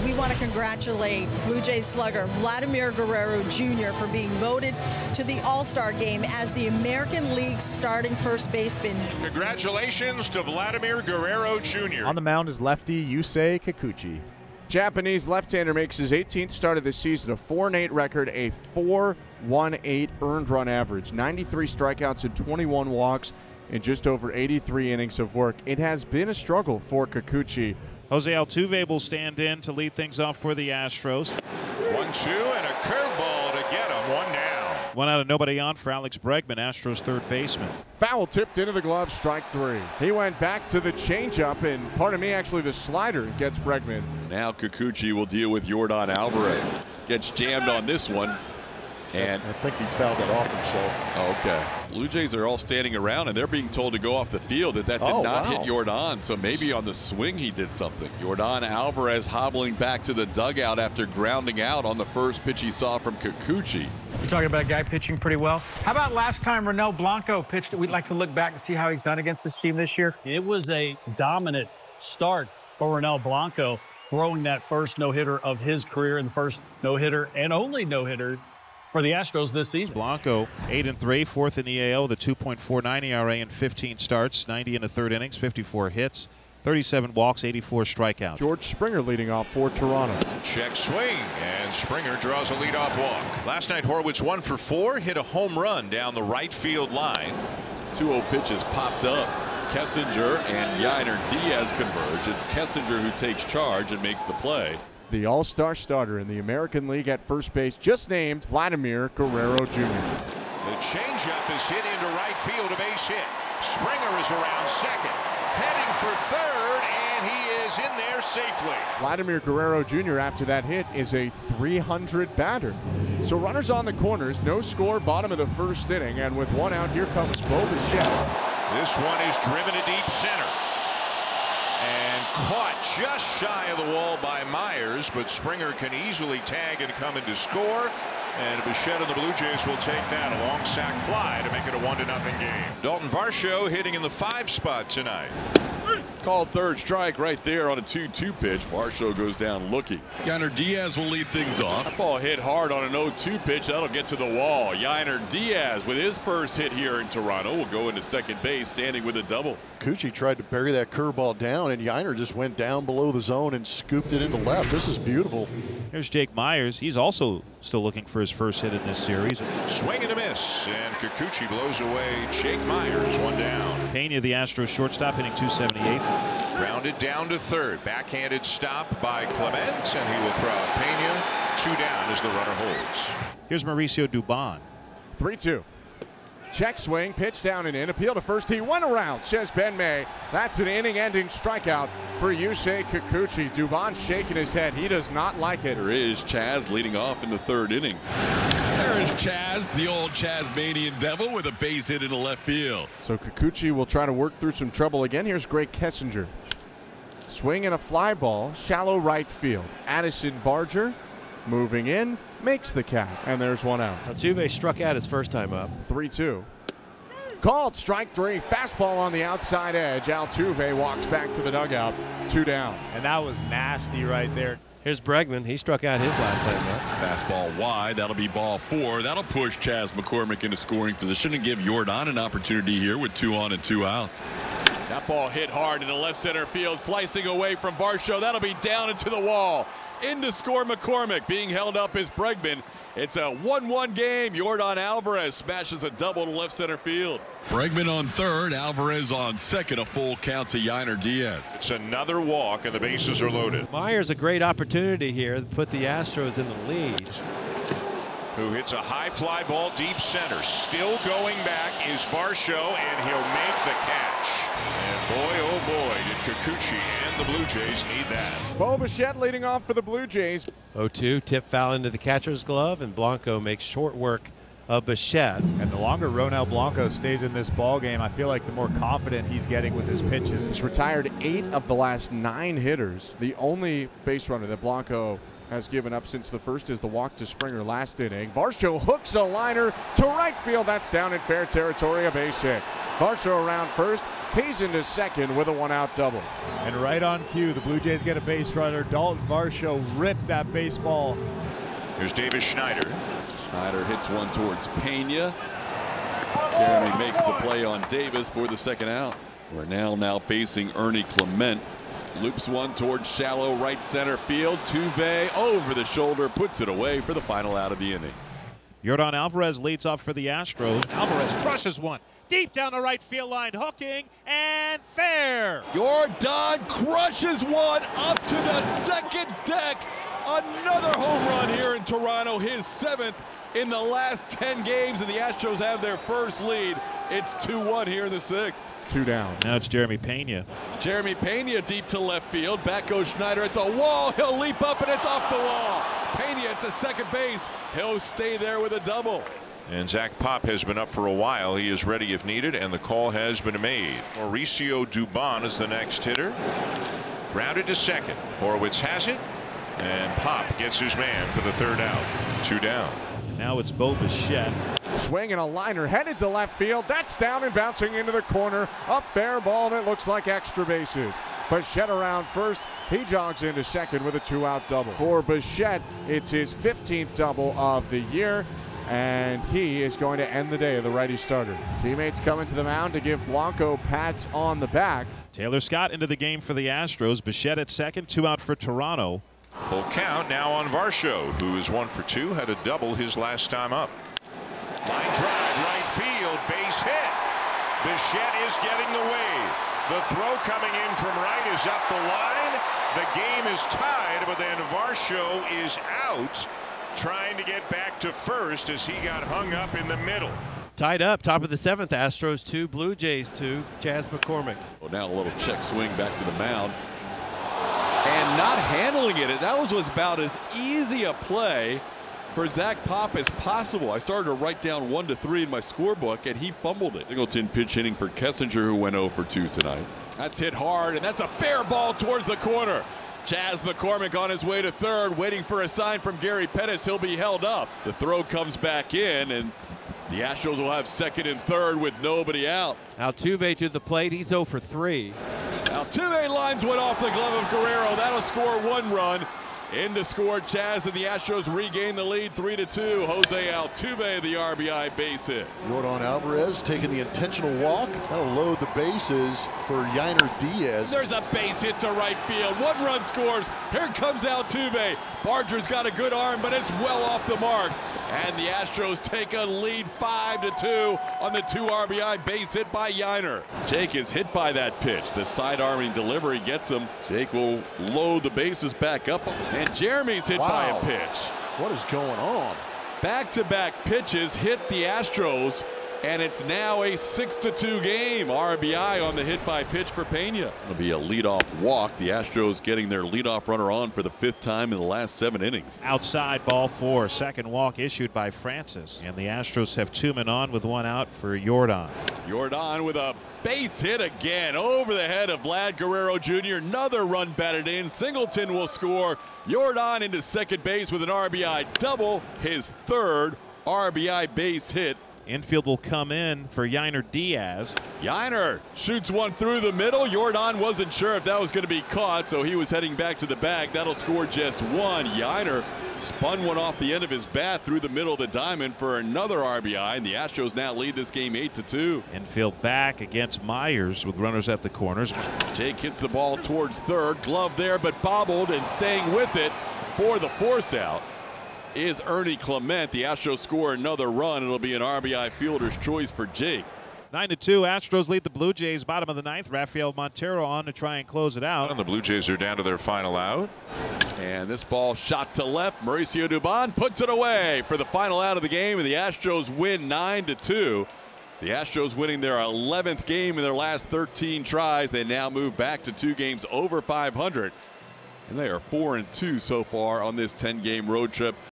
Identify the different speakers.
Speaker 1: we want to congratulate Blue Jays slugger Vladimir Guerrero Jr. for being voted to the All-Star game as the American League's starting first baseman.
Speaker 2: Congratulations to Vladimir Guerrero Jr.
Speaker 3: On the mound is lefty Yusei Kikuchi.
Speaker 4: Japanese left-hander makes his 18th start of the season, a 4-8 record, a 4.18 earned run average, 93 strikeouts and 21 walks in just over 83 innings of work. It has been a struggle for Kikuchi.
Speaker 5: Jose Altuve will stand in to lead things off for the Astros.
Speaker 2: 1-2 and a curveball to get him. One down.
Speaker 5: One out and nobody on for Alex Bregman, Astros third baseman.
Speaker 4: Foul tipped into the glove, strike 3. He went back to the changeup, and pardon me, actually the slider gets Bregman.
Speaker 6: Now Kikuchi will deal with Yordan Alvarez. Gets jammed on this one. And
Speaker 3: I think he fouled it off himself.
Speaker 6: Oh, okay. Blue Jays are all standing around, and they're being told to go off the field. That did not hit Yordan, so maybe on the swing he did something. Yordan Alvarez hobbling back to the dugout after grounding out on the first pitch he saw from Kikuchi.
Speaker 7: You're talking about a guy pitching pretty well. How about last time Ronel Blanco pitched? We'd like to look back and see how he's done against this team this year.
Speaker 8: It was a dominant start for Ronel Blanco, throwing that first no-hitter of his career and the first no-hitter and only no-hitter for the Astros this season.
Speaker 5: Blanco 8-3, fourth in the AL, the 2.49 ERA in 15 starts, 90 in the third innings, 54 hits, 37 walks, 84 strikeouts.
Speaker 4: George Springer leading off for Toronto.
Speaker 2: Check swing, and Springer draws a leadoff walk. Last night, Horwitz 1 for 4, hit a home run down the right field line.
Speaker 6: 2-0 pitches popped up. Kessinger and Yainer Diaz converge. It's Kessinger who takes charge and makes the play.
Speaker 4: The all-star starter in the American League at first base, just named Vladimir Guerrero Jr.
Speaker 2: The changeup is hit into right field, a base hit. Springer is around second, heading for third, and he is in there safely.
Speaker 4: Vladimir Guerrero Jr. after that hit is a 300 batter. So runners on the corners, no score, bottom of the first inning, and with one out, here comes Bo Bichette.
Speaker 2: This one is driven to deep center. And caught just shy of the wall by Myers, but Springer can easily tag and come in to score. And Bichette and the Blue Jays will take that, a long sac fly to make it a 1-0 game. Dalton Varsho hitting in the 5 spot tonight.
Speaker 6: Called third strike right there on a 2-2 pitch. Varsho goes down looking. Yainer Diaz will lead things off. That ball hit hard on an 0-2 pitch. That'll get to the wall. Yainer Diaz with his first hit here in Toronto will go into second base, standing with a double.
Speaker 3: Kikuchi tried to bury that curveball down, and Yainer just went down below the zone and scooped it into left. This is beautiful.
Speaker 5: Here's Jake Myers. He's also still looking for his first hit in this series.
Speaker 2: Swing and a miss, and Kikuchi blows away Jake Myers, 1 down.
Speaker 5: Pena, the Astros shortstop, hitting .278.
Speaker 2: Grounded down to third. Backhanded stop by Clement, and he will throw out Pena. 2 down as the runner holds.
Speaker 5: Here's Mauricio Dubon.
Speaker 4: 3-2. Check swing, pitch down and in, appeal to first. He went around, says Ben May. That's an inning-ending strikeout for Yusei Kikuchi. Dubon shaking his head. He does not like it.
Speaker 6: There is Chaz leading off in the third inning. There is Chaz, the old Chazmanian Devil, with a base hit into left field.
Speaker 4: So Kikuchi will try to work through some trouble again. Here's Greg Kessinger. Swing and a fly ball, shallow right field. Addison Barger moving in, makes the catch, and there's one out.
Speaker 9: Altuve struck out his first time up.
Speaker 4: 3-2. Called strike 3. Fastball on the outside edge. Altuve walks back to the dugout. 2 down.
Speaker 3: And that was nasty right there.
Speaker 9: Here's Bregman. He struck out his last time up.
Speaker 6: Fastball wide. That'll be ball 4. That'll push Chaz McCormick into scoring position and give Yordan an opportunity here with 2 on and 2 outs. That ball hit hard in the left center field, slicing away from Varsho. That'll be down into the wall. In to score McCormick. Being held up is Bregman. It's a 1-1 game. Yordan Alvarez smashes a double to left center field. Bregman on third, Alvarez on second. A full count to Yainer Diaz.
Speaker 2: It's another walk, and the bases are loaded.
Speaker 9: Myers a great opportunity here to put the Astros in the lead.
Speaker 2: Who hits a high fly ball deep center. Still going back is Varsho, and he'll make the catch. And boy, oh boy, did Kikuchi and the Blue Jays need that.
Speaker 4: Bo Bichette leading off for the Blue Jays.
Speaker 9: 0-2, tip foul into the catcher's glove, and Blanco makes short work of Bichette.
Speaker 3: And the longer Ronel Blanco stays in this ball game, I feel like the more confident he's getting with his pitches.
Speaker 4: He's retired 8 of the last 9 hitters. The only base runner that Blanco has given up since the first is the walk to Springer last inning. Varsho hooks a liner to right field. That's down in fair territory, a base hit. Varsho around first. He's into second with a 1-out double.
Speaker 10: And right on cue, the Blue Jays get a base runner. Dalton Varsho ripped that baseball.
Speaker 2: Here's Davis Schneider.
Speaker 6: Schneider hits one towards Pena. Jeremy makes the play on Davis for the second out. We're now facing Ernie Clement. Loops one towards shallow right center field. Tuve over the shoulder, puts it away for the final out of the inning.
Speaker 5: Yordan Alvarez leads off for the Astros. Alvarez crushes one deep down the right field line, hooking and fair.
Speaker 6: Yordan crushes one up to the second deck. Another home run here in Toronto, his 7th in the last 10 games, and the Astros have their first lead. It's 2-1 here in the 6th.
Speaker 4: 2 down.
Speaker 5: Now it's Jeremy Pena.
Speaker 6: Jeremy Pena deep to left field. Back goes Schneider at the wall. He'll leap up, and it's off the wall. Pena at the second base. He'll stay there with a double.
Speaker 2: And Zach Pop has been up for a while. He is ready if needed, and the call has been made. Mauricio Dubon is the next hitter. Grounded to second. Horwitz has it, and Pop gets his man for the 3rd out. 2 down.
Speaker 5: And now it's Bo Bichette.
Speaker 4: Swinging a liner headed to left field. That's down and bouncing into the corner. A fair ball, and it looks like extra bases. Bichette around first. He jogs into second with a 2-out double. For Bichette, it's his 15th double of the year, and he is going to end the day of the righty starter. Teammates coming to the mound to give Blanco pats on the back.
Speaker 5: Taylor Scott into the game for the Astros. Bichette at second, 2 out for Toronto.
Speaker 2: Full count now on Varsho, who is 1 for 2, had a double his last time up. Line drive, right field, base hit. Bichette is getting the wave. The throw coming in from right is up the line. The game is tied, but then Varsho is out, trying to get back to first as he got hung up in the middle.
Speaker 9: Tied up, top of the 7th. Astros 2, Blue Jays 2. Chas McCormick.
Speaker 6: Well, now a little check swing back to the mound. And not handling it. That was about as easy a play for Zach Pop as possible. I started to write down 1 to 3 in my scorebook, and he fumbled it. Singleton pinch hitting for Kessinger, who went 0 for 2 tonight. That's hit hard, and that's a fair ball towards the corner. Chas McCormick on his way to third, waiting for a sign from Gary Pettis. He'll be held up. The throw comes back in, and the Astros will have second and third with nobody out.
Speaker 9: Altuve to the plate. He's 0 for 3.
Speaker 6: Altuve lines one off the glove of Guerrero. That'll score 1 run. In to score Chas, and the Astros regain the lead 3-2. Jose Altuve, the RBI base hit.
Speaker 3: Yordan Alvarez taking the intentional walk. That'll load the bases for Yainer Diaz.
Speaker 6: There's a base hit to right field. 1 run scores. Here comes Altuve. Barger's got a good arm, but it's well off the mark. And the Astros take a lead 5-2 on the 2 RBI base hit by Yainer. Jake is hit by that pitch. The side arming delivery gets him. Jake will load the bases back up. And Jeremy's hit by a pitch.
Speaker 3: What is going on?
Speaker 6: Back-to-back pitches hit the Astros, and it's now a 6-2 game. RBI on the hit by pitch for Pena. It'll be a leadoff walk. The Astros getting their leadoff runner on for the 5th time in the last 7 innings.
Speaker 5: Outside, ball 4. Second walk issued by Francis. And the Astros have 2 men on with 1 out for Yordan.
Speaker 6: Yordan with a base hit again over the head of Vlad Guerrero Jr. Another run batted in. Singleton will score. Yordan into second base with an RBI double. His 3rd RBI base hit.
Speaker 5: Infield will come in for Yainer Diaz.
Speaker 6: Yainer shoots one through the middle. Yordan wasn't sure if that was going to be caught, so he was heading back to the bag. That'll score just 1. Yainer spun one off the end of his bat through the middle of the diamond for another RBI, and the Astros now lead this game 8-2.
Speaker 5: Infield back against Myers with runners at the corners.
Speaker 6: Jake hits the ball towards third. Glove there, but bobbled, and staying with it for the force out is Ernie Clement. The Astros score another run. It'll be an RBI fielder's choice for Jake.
Speaker 5: 9-2. Astros lead the Blue Jays. Bottom of the 9th. Rafael Montero on to try and close it out.
Speaker 2: And the Blue Jays are down to their final out.
Speaker 6: And this ball shot to left. Mauricio Dubon puts it away for the final out of the game, and the Astros win 9-2. The Astros winning their 11th game in their last 13 tries. They now move back to 2 games over 500. And they are 4-2 so far on this 10-game road trip.